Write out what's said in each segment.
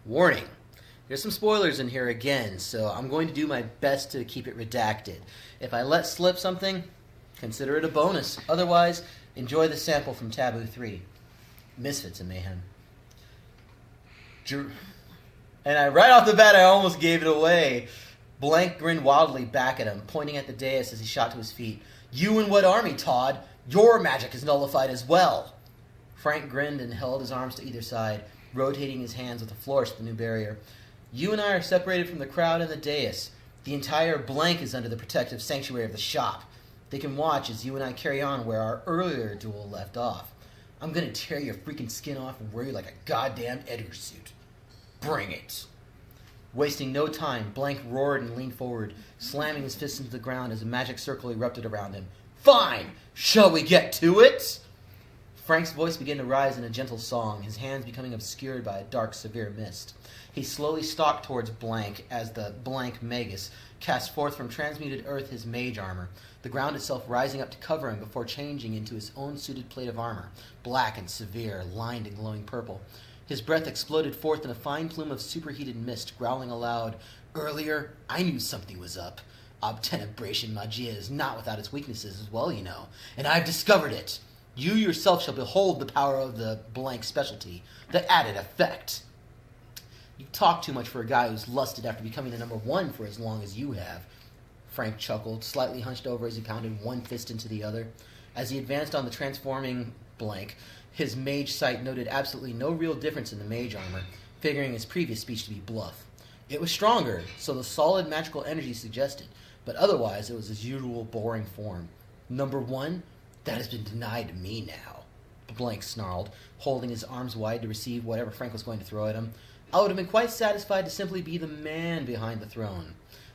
Warning. There's some spoilers in here again, so I'm going to do my best to keep it redacted. If I let slip something, consider it a bonus. Otherwise, enjoy the sample from Taboo 3. Misfits and Mayhem. Right off the bat, I almost gave it away. Blank grinned wildly back at him, pointing at the dais as he shot to his feet. You and what army, Todd? Your magic is nullified as well. Frank grinned and held his arms to either side, rotating his hands with a flourish at the new barrier. You and I are separated from the crowd and the dais. The entire blank is under the protective sanctuary of the shop. They can watch as you and I carry on where our earlier duel left off. I'm gonna tear your freaking skin off and wear you like a goddamn Edgar suit. Bring it. Wasting no time, Blank roared and leaned forward, slamming his fist into the ground as a magic circle erupted around him. Fine! Shall we get to it? Frank's voice began to rise in a gentle song, his hands becoming obscured by a dark, severe mist. He slowly stalked towards Blank as the Blank Magus cast forth from transmuted earth his mage armor, the ground itself rising up to cover him before changing into his own suited plate of armor, black and severe, lined in glowing purple. His breath exploded forth in a fine plume of superheated mist, growling aloud, Earlier, I knew something was up. Obtenebration magia is not without its weaknesses as well, you know, and I've discovered it. You yourself shall behold the power of the Blank specialty, the added effect. You talk too much for a guy who's lusted after becoming the number one for as long as you have. Frank chuckled, slightly hunched over as he pounded one fist into the other. As he advanced on the transforming Blank, his mage sight noted absolutely no real difference in the mage armor, figuring his previous speech to be bluff. It was stronger, so the solid magical energy suggested, but otherwise it was his usual boring form. Number one? That has been denied to me now, Blank snarled, holding his arms wide to receive whatever Frank was going to throw at him. I would have been quite satisfied to simply be the man behind the throne.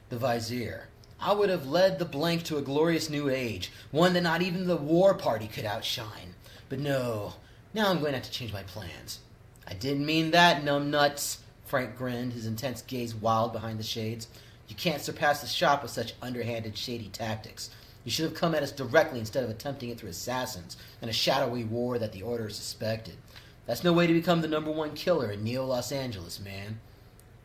The Vizier. I would have led the Blank to a glorious new age, one that not even the war party could outshine. But no, now I'm going to have to change my plans. I didn't mean that, numbnuts, Frank grinned, his intense gaze wild behind the shades. You can't surpass the shop with such underhanded, shady tactics. You should have come at us directly instead of attempting it through assassins and a shadowy war that the Order suspected. That's no way to become the number one killer in Neo-Los Angeles, man.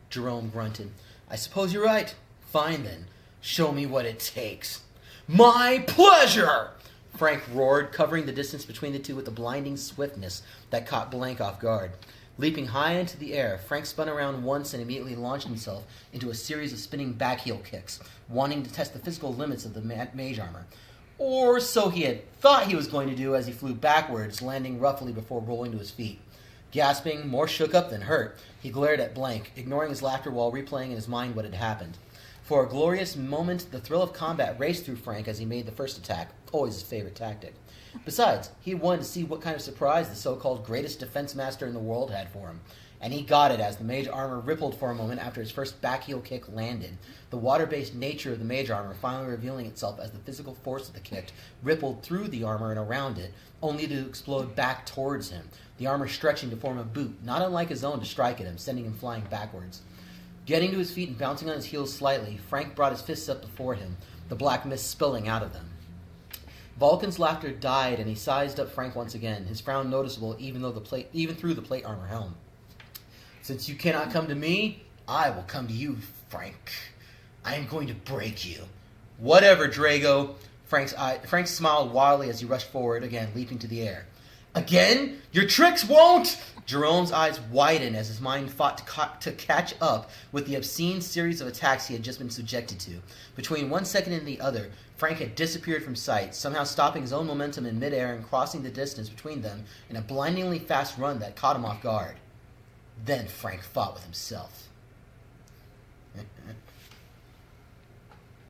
Jerome grunted. I suppose you're right. Fine then. Show me what it takes. My pleasure! Frank roared, covering the distance between the two with a blinding swiftness that caught Blank off guard. Leaping high into the air, Frank spun around once and immediately launched himself into a series of spinning backheel kicks, wanting to test the physical limits of the mage armor. Or so he had thought he was going to do as he flew backwards, landing roughly before rolling to his feet. Gasping, more shook up than hurt, he glared at Blank, ignoring his laughter while replaying in his mind what had happened. For a glorious moment, the thrill of combat raced through Frank as he made the first attack, always his favorite tactic. Besides, he wanted to see what kind of surprise the so-called greatest defense master in the world had for him. And he got it as the mage armor rippled for a moment after his first backheel kick landed, the water-based nature of the mage armor finally revealing itself as the physical force of the kick rippled through the armor and around it, only to explode back towards him, the armor stretching to form a boot, not unlike his own to strike at him, sending him flying backwards. Getting to his feet and bouncing on his heels slightly, Frank brought his fists up before him, the black mist spilling out of them. Vulcan's laughter died, and he sized up Frank once again, his frown noticeable even through the plate armor helm. Since you cannot come to me, I will come to you, Frank. I am going to break you. Whatever, Drago. Frank smiled wildly as he rushed forward, again leaping to the air. Again? Your tricks won't! Jerome's eyes widened as his mind fought to catch up with the obscene series of attacks he had just been subjected to. Between 1 second and the other, Frank had disappeared from sight, somehow stopping his own momentum in midair and crossing the distance between them in a blindingly fast run that caught him off guard. Then Frank fought with himself.